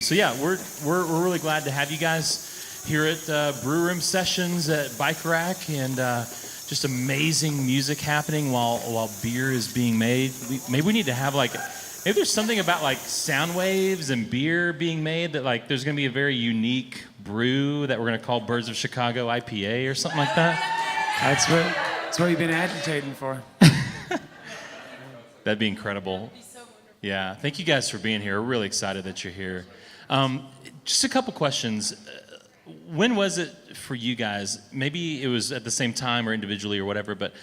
So yeah, we're really glad to have you guys here at Brewroom Sessions at Bike Rack, and just amazing music happening while beer is being made. Maybe we need to have maybe there's something about like sound waves and beer being made that like there's going to be a very unique brew that we're going to call Birds of Chicago IPA or something like that. That's what we've been agitating for. That'd be incredible. Yeah, thank you guys for being here. We're really excited that you're here. Just a couple questions. When was it for you guys? Maybe it was at the same time or individually or whatever, but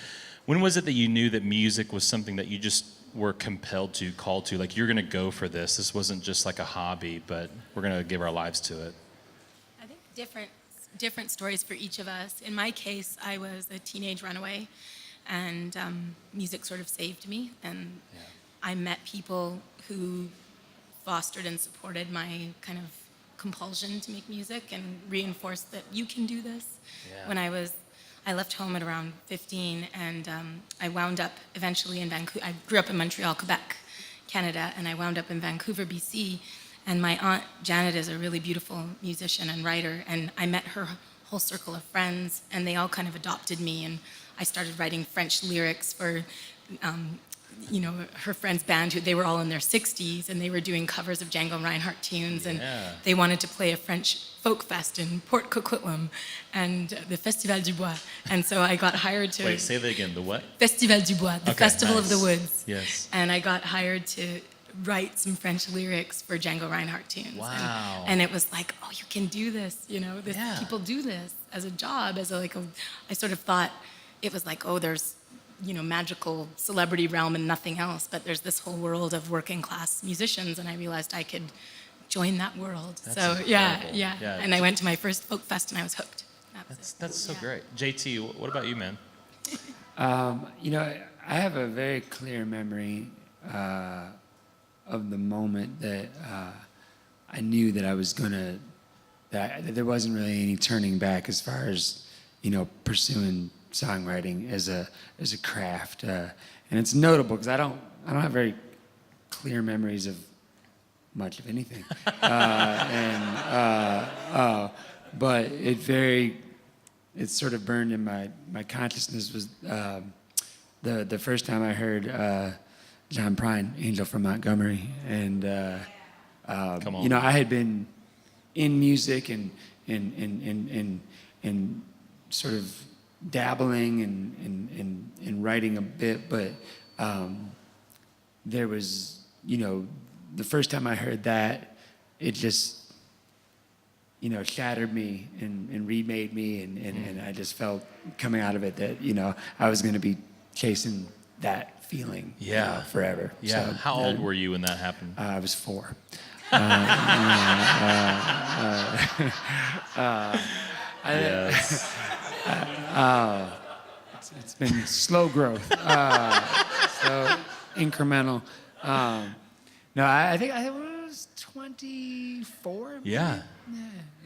when was it that you knew that music was something that you just were compelled to, called to, like you're going to go for this? This wasn't just like a hobby, but we're going to give our lives to it. I think different stories for each of us. In my case, I was a teenage runaway, and music sort of saved me, and I met people who fostered and supported my kind of compulsion to make music and reinforced that you can do this. When I left home at around 15, and I wound up eventually in Vancouver. I grew up in Montreal, Quebec, Canada, and I wound up in Vancouver, BC. And my aunt Janet is a really beautiful musician and writer, and I met her whole circle of friends, and they all kind of adopted me, and I started writing French lyrics for her friend's band, who they were all in their 60s, and they were doing covers of Django Reinhardt tunes, and they wanted to play a French folk fest in Port Coquitlam, and the Festival du Bois. And so I got hired to... Wait, say that again, the what? Festival du Bois, the Festival of the Woods. Yes. And I got hired to write some French lyrics for Django Reinhardt tunes. Wow. And it was like, oh, you can do this, people do this as a job, I sort of thought it was like, oh, there's magical celebrity realm and nothing else, but there's this whole world of working class musicians, and I realized I could join that world. That's so incredible. yeah. And I went to my first folk fest and I was hooked. That's so great. JT, what about you, man? I have a very clear memory of the moment that I knew that I was that there wasn't really any turning back as far as, pursuing songwriting as a craft, and it's notable because I don't have very clear memories of much of anything, but it sort of burned in my consciousness was the first time I heard John Prine, Angel from Montgomery, and I had been in music and sort of dabbling and writing a bit, but there was, the first time I heard that, it just, shattered me and remade me, and I just felt coming out of it that, I was going to be chasing that feeling forever. Yeah. So, how old were you when that happened? I was 4. Yes. It's been slow growth, so incremental. No, I think I was 24. Yeah.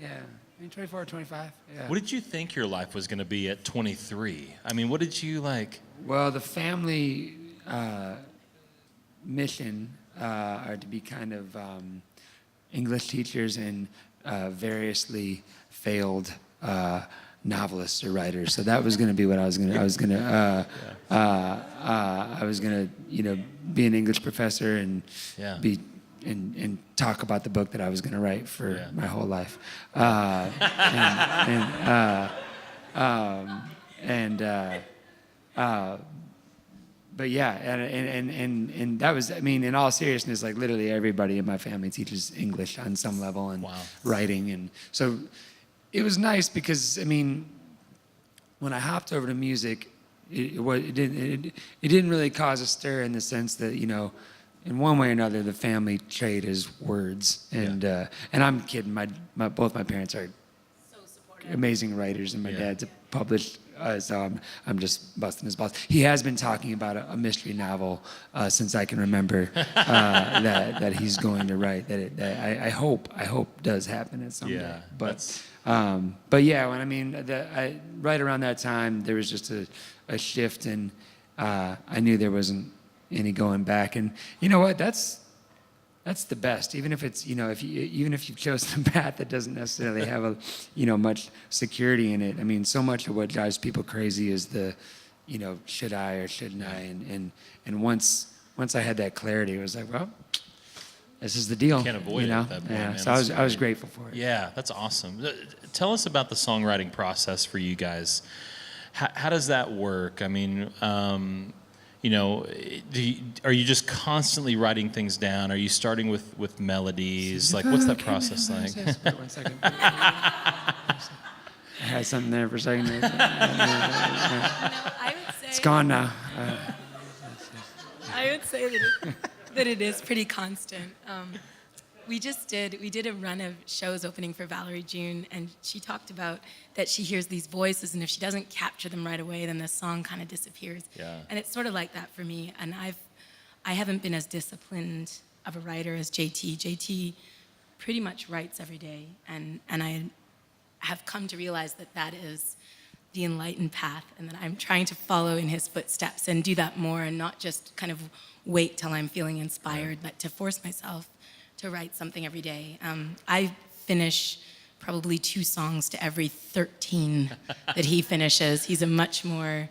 Yeah. Maybe 24 or 25. Yeah. What did you think your life was going to be at 23? I mean, what did you like? Well, the family mission are to be kind of English teachers and variously failed novelists or writers. So that was going to be what I was going to. I was going to, be an English professor and be and talk about the book that I was going to write for my whole life. But yeah, and that was, I mean, in all seriousness, like literally everybody in my family teaches English on some level and writing, and so it was nice because, I mean, when I hopped over to music, it didn't really cause a stir in the sense that, in one way or another, the family trade is words, and I'm kidding. Both my parents are So supportive. amazing writers, and my dad's a published. So I'm just busting his balls. He has been talking about a mystery novel since I can remember that he's going to write. That I hope does happen at some day. But yeah, right around that time there was just a shift, and I knew there wasn't any going back. And you know what? That's That's the best. Even if it's, even if you've chosen a path that doesn't necessarily have much security in it. I mean, so much of what drives people crazy is the, should I or shouldn't I? And once I had that clarity, it was like, well, this is the deal. Can't avoid it at that point, Yeah. man. So I was grateful for it. Yeah, that's awesome. Tell us about the songwriting process for you guys. How does that work? I mean, are you just constantly writing things down? Are you starting with melodies? Like, what's that process like? 1 second. I had something there for a second. I would say It's gone now. I would say that it is pretty constant. We did a run of shows opening for Valerie June, and she talked about that she hears these voices, and if she doesn't capture them right away, then the song kind of disappears. Yeah. And it's sort of like that for me. And I haven't been as disciplined of a writer as JT. JT pretty much writes every day, and I have come to realize that is the enlightened path, and that I'm trying to follow in his footsteps and do that more, and not just kind of wait till I'm feeling inspired, but to force myself to write something every day. I finish probably 2 songs to every 13 that he finishes. He's a much more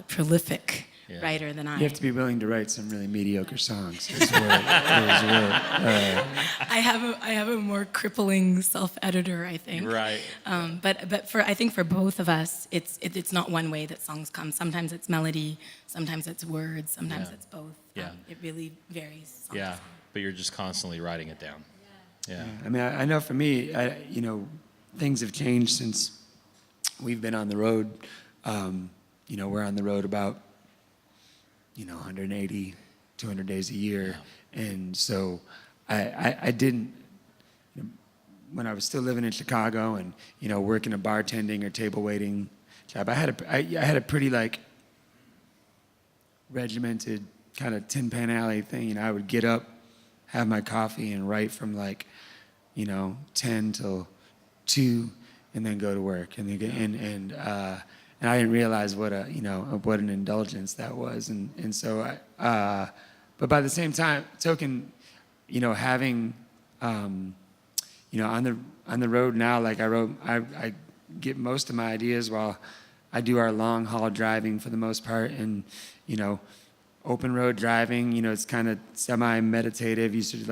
prolific writer than I. You have to be willing to write some really mediocre songs. I have a more crippling self-editor, I think. Right. But I think for both of us, it's not one way that songs come. Sometimes it's melody, sometimes it's words, sometimes it's both. Yeah. It really varies. Song to Yeah, song. but you're just constantly writing it down. Yeah. I mean, I know for me, things have changed since we've been on the road. We're on the road about 180, 200 days a year. Yeah. And so I didn't, when I was still living in Chicago and, working a bartending or table waiting job, I had a pretty regimented kind of Tin Pan Alley thing. I would get up, have my coffee and write from 10 till 2 and then go to work. And and I didn't realize what an indulgence that was. And so but by the same token, having on the road now, I get most of my ideas while I do our long haul driving for the most part, and open road driving, it's kind of semi-meditative. You sort of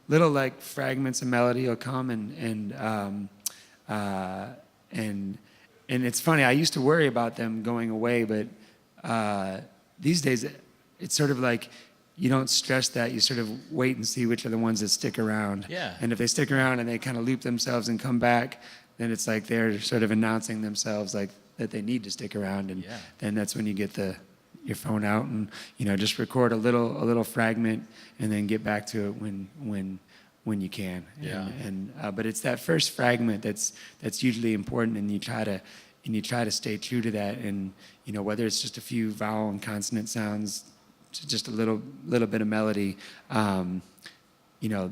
little fragments of melody will come, and it's funny. I used to worry about them going away, but these days it's sort of like you don't stress that. You sort of wait and see which are the ones that stick around. Yeah. And if they stick around and they kind of loop themselves and come back, then it's like they're sort of announcing themselves that they need to stick around, and then that's when you get your phone out and just record a little fragment and then get back to it when you can. Yeah. But it's that first fragment that's usually important, and you try to stay true to that. And whether it's just a few vowel and consonant sounds, to just a little bit of melody, you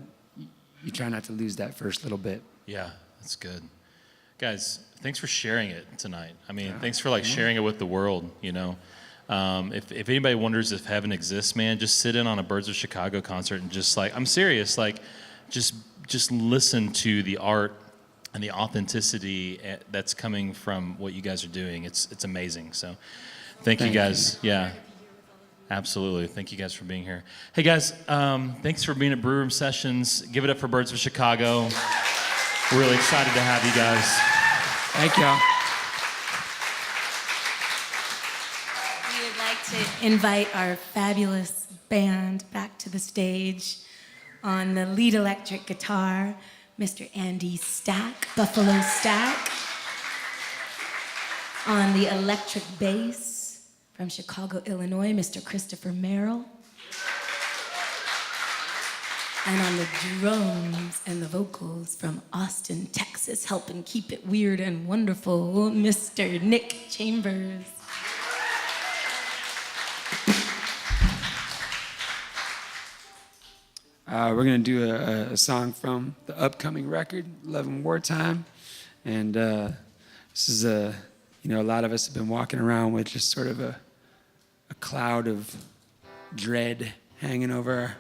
try not to lose that first little bit. Yeah, that's good. Guys, thanks for sharing it tonight. I mean, thanks for sharing it with the world, If anybody wonders if heaven exists, man, just sit in on a Birds of Chicago concert and just I'm serious, just listen to the art and the authenticity that's coming from what you guys are doing. It's amazing. So thank you guys. Yeah, absolutely. Thank you guys for being here. Hey guys, thanks for being at Brewroom Sessions. Give it up for Birds of Chicago. We're really excited to have you guys. Thank y'all. We would like to invite our fabulous band back to the stage. On the lead electric guitar, Mr. Andy Stack, Buffalo Stack. On the electric bass, from Chicago, Illinois, Mr. Christopher Merrill. And on the drums and the vocals from Austin, Texas, helping keep it weird and wonderful, Mr. Nick Chambers. We're going to do a song from the upcoming record, Love in Wartime. And this is a lot of us have been walking around with just sort of a cloud of dread hanging over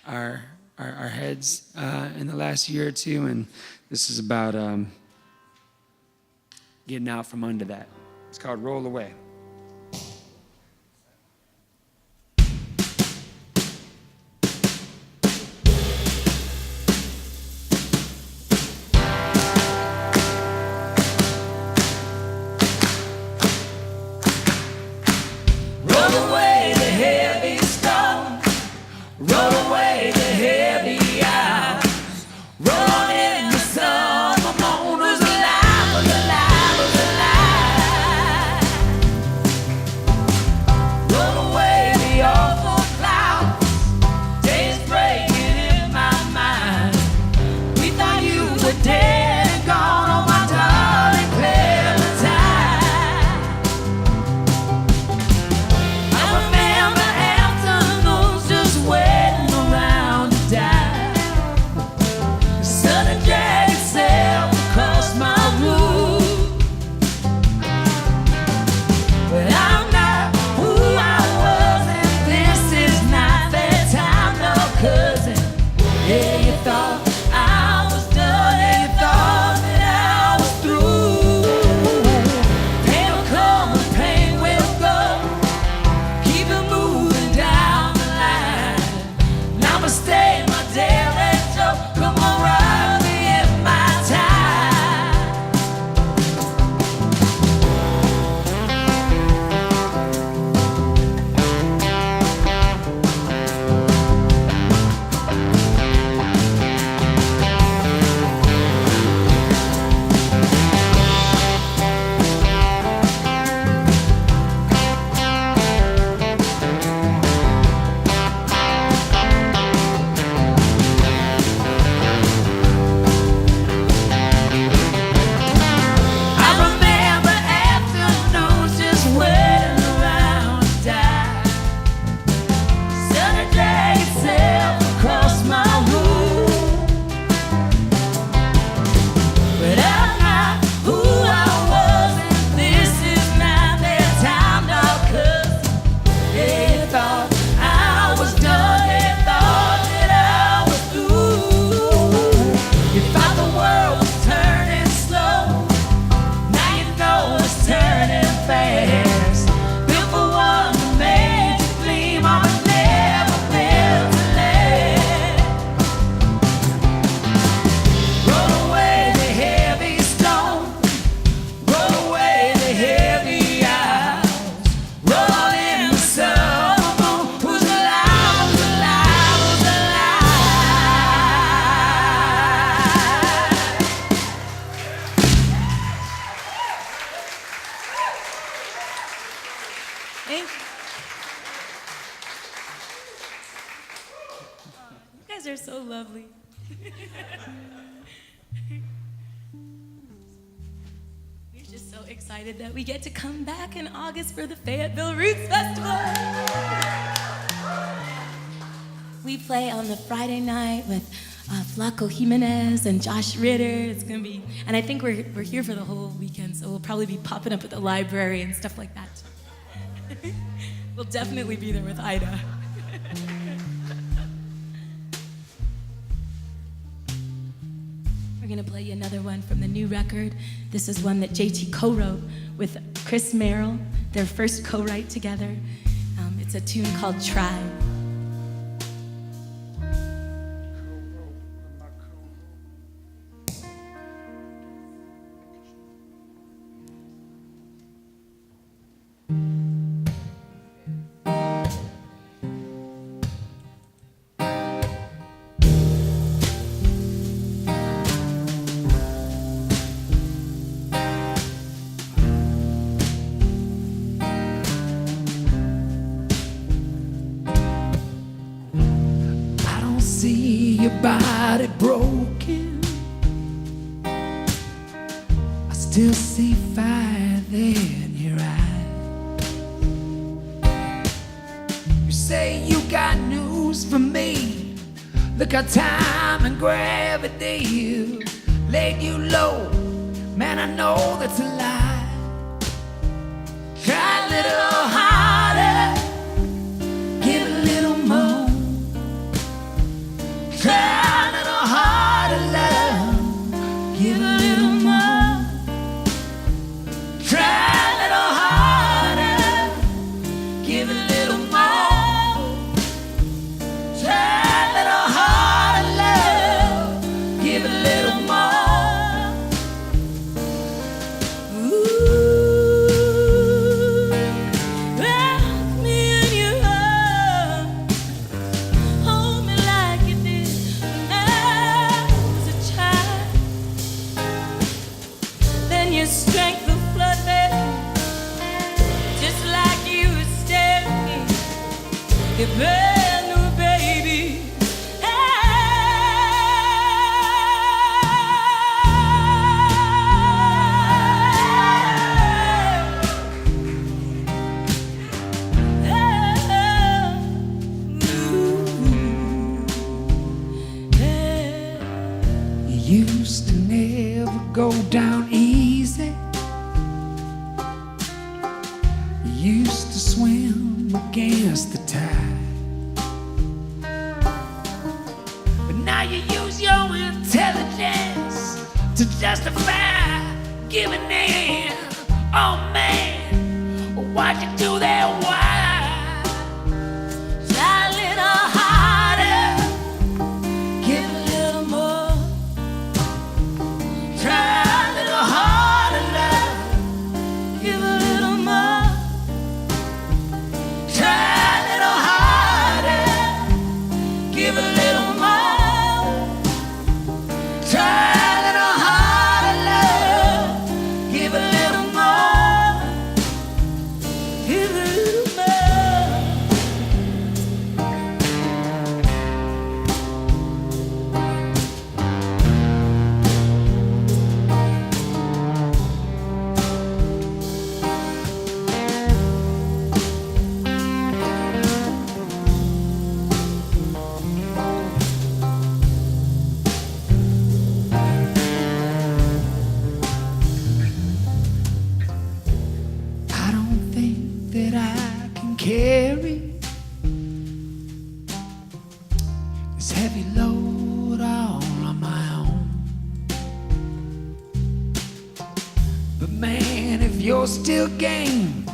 our our heads in the last year or two, and this is about getting out from under that. It's called Roll Away. guys are so lovely. We're just so excited that we get to come back in August for the Fayetteville Roots Festival. We play on the Friday night with Flaco Jimenez and Josh Ritter. It's gonna be, and I think we're here for the whole weekend, so we'll probably be popping up at the library and stuff like that. We'll definitely be there with Ida. We're gonna play you another one from the new record. This is one that JT co-wrote with Chris Merrill, their first co-write together. It's a tune called Try. Your body broken, I still see fire there in your eyes. You say you got news for me. Look how time and gravity laid you low. Man, I know that's a lie. Try a little harder, give a little more. Try used to never go down easy. You used to swim against the tide. But now you use your intelligence to justify giving in. Oh man, why'd you do that? Why? Try a little harder, give a little more. Try a little harder, love, give a little more. Try a little harder, give a little more. Try a little harder, love, give a little more. Give a little more. I don't think that I can carry this heavy load all on my own. But man, if you're still game,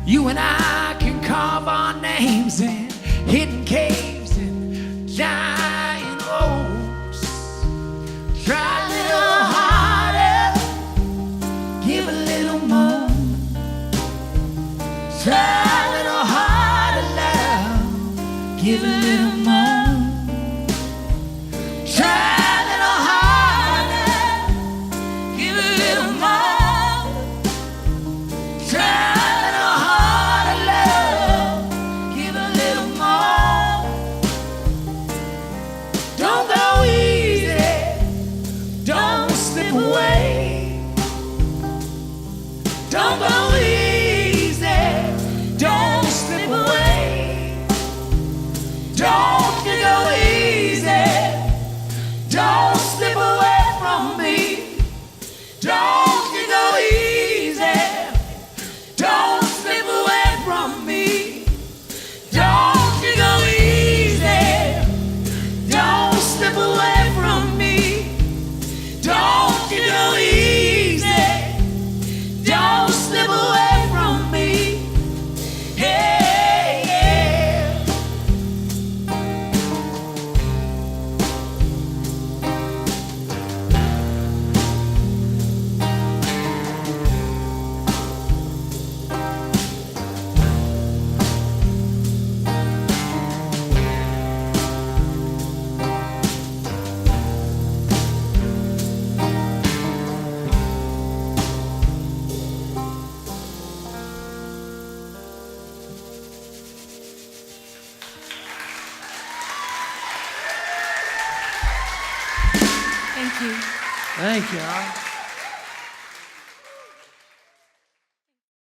you and I can carve our names in hidden caves and giant oaks. Try a little harder, give a little more. Try a little harder, love, give a little more. Try a little harder, give a little more. Try a little harder, love, give a little more. Don't go easy, don't slip away. Don't go easy, don't slip away. Don't you go easy, don't slip away from me. Don't you go easy, don't slip away from me. Don't you go easy, don't slip away from me. Don't you go easy, don't slip away from me. Hey, yeah. Thank you. Thank you.